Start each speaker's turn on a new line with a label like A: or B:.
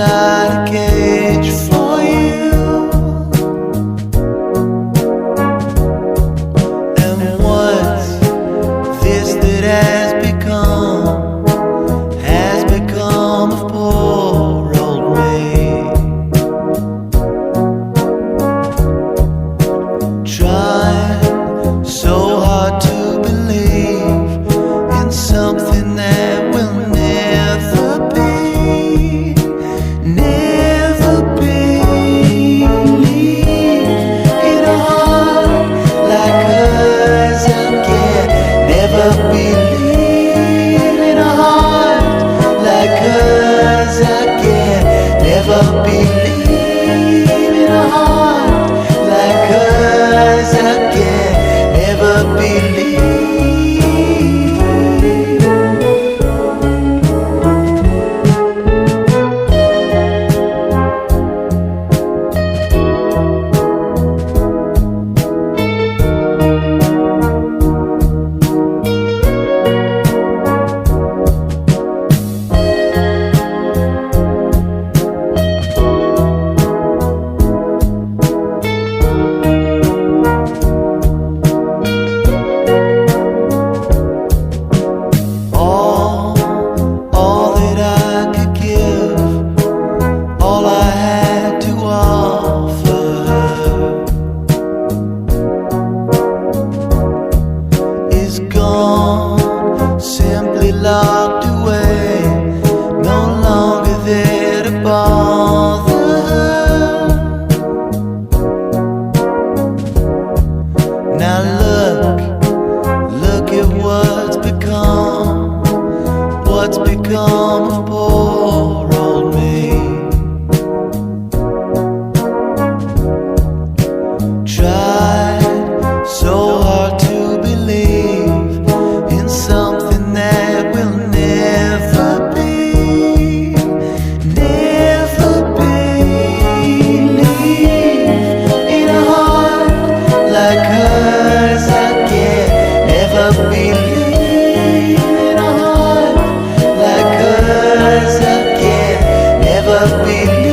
A: inside a cage for you. And what's this that has become of poor old me? Trying so hard to believe in something that will never be, never believe in a heart like hers. I can never believe in a heart like hers. I can never believe in a heart like hers. I can never believe. All that I could give, all I had to offer her is gone, simply locked away, no longer there to bother her. Now look at what's become of poor old me. Tried so hard to believe in something that will never be, never believe in a heart like hers. I can never believe in a heart like hers. I can never believe.